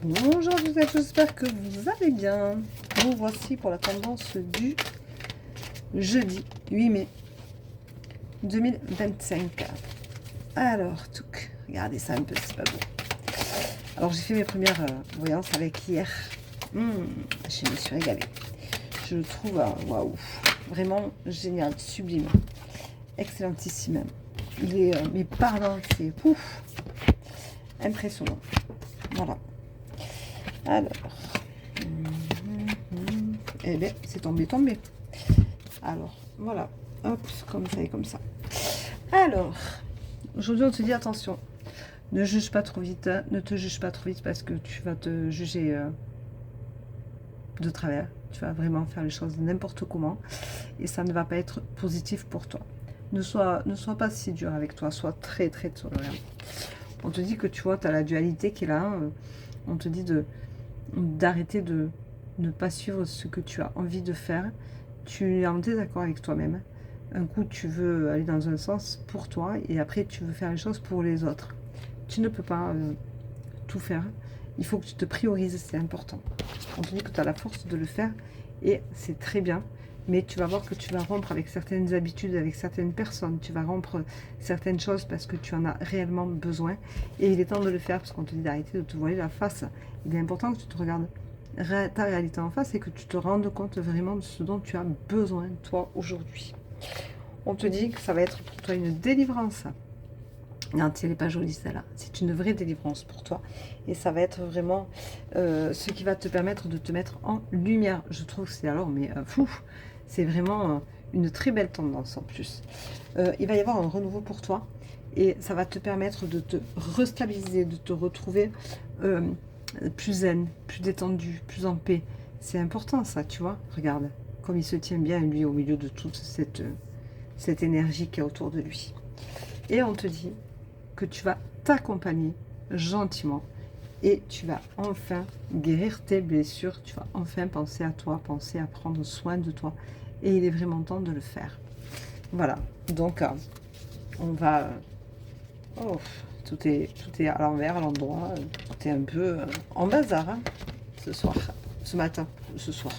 Bonjour à tous et à tous, j'espère que vous allez bien. Nous voici pour la tendance du jeudi 8 mai 2025. Alors, touc, regardez ça un peu, c'est pas beau. Alors, j'ai fait mes premières voyances avec hier. Je me suis régalée. Je le trouve, waouh, vraiment génial, sublime, excellentissime. Il est, mais parlant, c'est pouf, impressionnant. Voilà. Alors, eh bien, c'est tombé. Alors, voilà, hop, comme ça et comme ça. Alors, aujourd'hui, on te dit attention, ne juge pas trop vite, hein, ne te juge pas trop vite parce que tu vas te juger de travers. Tu vas vraiment faire les choses n'importe comment et ça ne va pas être positif pour toi. Ne sois pas si dur avec toi, sois très tolérant. On te dit que tu vois, tu as la dualité qui est là. On te dit d'arrêter de ne pas suivre ce que tu as envie de faire. Tu es en désaccord avec toi-même. Un coup, tu veux aller dans un sens pour toi et après, tu veux faire les choses pour les autres. Tu ne peux pas tout faire. Il faut que tu te priorises, c'est important. On te dit que tu as la force de le faire et c'est très bien. Mais tu vas voir que tu vas rompre avec certaines habitudes, avec certaines personnes. Tu vas rompre certaines choses parce que tu en as réellement besoin. Et il est temps de le faire parce qu'on te dit d'arrêter de te voiler la face. Il est important que tu te regardes ta réalité en face et que tu te rendes compte vraiment de ce dont tu as besoin, toi, aujourd'hui. On te dit que ça va être pour toi une délivrance. Non, elle n'est pas jolie celle-là. C'est une vraie délivrance pour toi. Et ça va être vraiment ce qui va te permettre de te mettre en lumière. Je trouve que c'est alors, mais fou. C'est vraiment une très belle tendance en plus. Il va y avoir un renouveau pour toi. Et ça va te permettre de te restabiliser, de te retrouver plus zen, plus détendu, plus en paix. C'est important ça, tu vois. Regarde, comme il se tient bien lui au milieu de toute cette énergie qui est autour de lui. Et on te dit que tu vas t'accompagner gentiment et tu vas enfin guérir tes blessures, tu vas enfin penser à toi, penser à prendre soin de toi et il est vraiment temps de le faire. Voilà, donc on va... oh, tout est à l'envers, à l'endroit, tout est un peu en bazar hein, ce soir, ce matin, ce soir.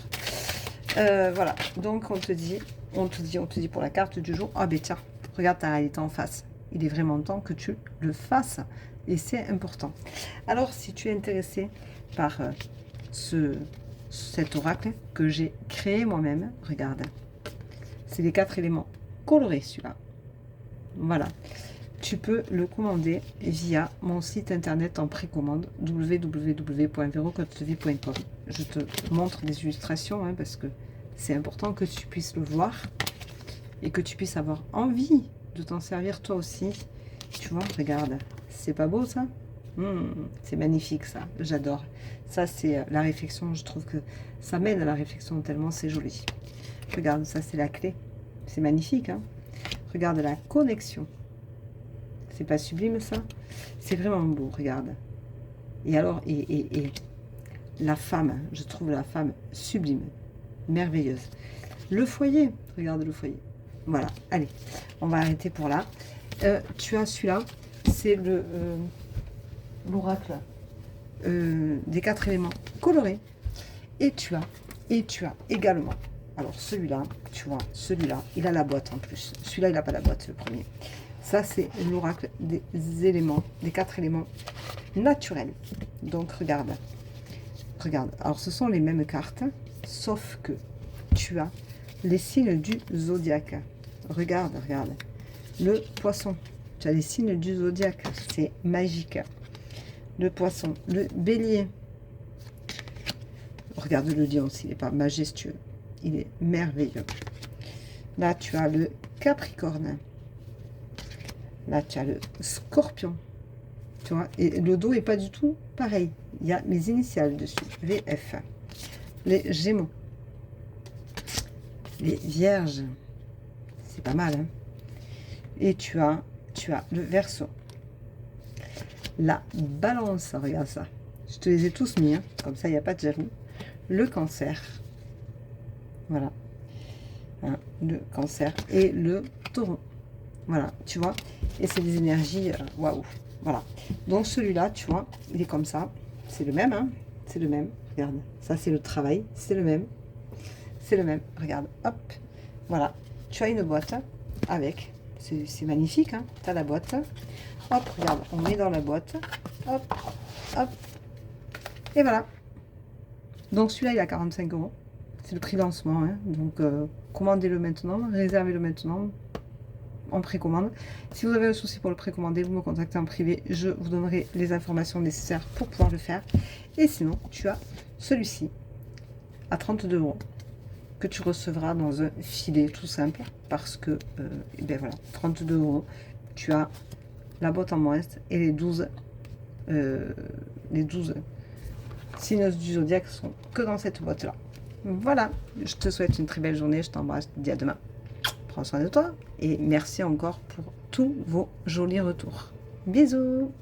Voilà, donc on te dit pour la carte du jour, ah ben tiens, regarde ta réalité en face. Il est vraiment temps que tu le fasses et c'est important. Alors, si tu es intéressé par cet oracle que j'ai créé moi-même, regarde, c'est les 4 éléments colorés celui-là. Voilà, tu peux le commander via mon site internet en précommande www.verocotevie.com. Je te montre des illustrations hein, parce que c'est important que tu puisses le voir et que tu puisses avoir envie de t'en servir toi aussi. Tu vois, regarde, c'est pas beau ça? C'est magnifique ça, j'adore. Ça c'est la réflexion, je trouve que ça mène à la réflexion tellement c'est joli. Regarde, ça c'est la clé, c'est magnifique hein. Regarde la connexion, c'est pas sublime ça? C'est vraiment beau, regarde. Et alors, et la femme, je trouve la femme sublime, merveilleuse. Le foyer, regarde le foyer. Voilà, allez, on va arrêter pour là. Tu as celui-là, c'est l'oracle des 4 éléments colorés. Et tu as également, alors celui-là, tu vois, celui-là, il a la boîte en plus. Celui-là, il n'a pas la boîte, le premier. Ça, c'est l'oracle des éléments, des 4 éléments naturels. Donc, regarde. Alors, ce sont les mêmes cartes, sauf que tu as les signes du zodiaque. Regarde. Le poisson. Tu as les signes du zodiaque. C'est magique. Le poisson. Le bélier. Regarde le lion aussi. Il n'est pas majestueux. Il est merveilleux. Là, tu as le capricorne. Là, tu as le scorpion. Tu vois, et le dos n'est pas du tout pareil. Il y a mes initiales dessus. VF. Les gémeaux. Les vierges. C'est pas mal, hein. Et tu as le Verseau. La balance, regarde ça. Je te les ai tous mis, hein. Comme ça, il n'y a pas de jaloux. Le cancer. Voilà. Hein, le cancer et le taureau. Voilà, tu vois. Et c'est des énergies, waouh. Voilà. Donc celui-là, tu vois, il est comme ça. c'est le même, hein. C'est le même, regarde. Ça, c'est le travail, c'est le même. C'est le même, regarde, hop. Voilà, tu as une boîte avec, c'est magnifique, hein. Tu as la boîte. Hop, regarde, on met dans la boîte. Hop, hop. Et voilà. Donc celui-là, il a 45 €. C'est le prix lancement, hein. Donc commandez-le maintenant, réservez-le maintenant en précommande. Si vous avez un souci pour le précommander, vous me contactez en privé. Je vous donnerai les informations nécessaires pour pouvoir le faire. Et sinon, tu as celui-ci à 32 € que tu recevras dans un filet tout simple parce que, ben voilà, 32 €. Tu as la boîte en moins et les 12 signes du zodiaque sont que dans cette boîte là. Voilà, je te souhaite une très belle journée, je t'embrasse, je te dis à demain. Prends soin de toi et merci encore pour tous vos jolis retours. Bisous.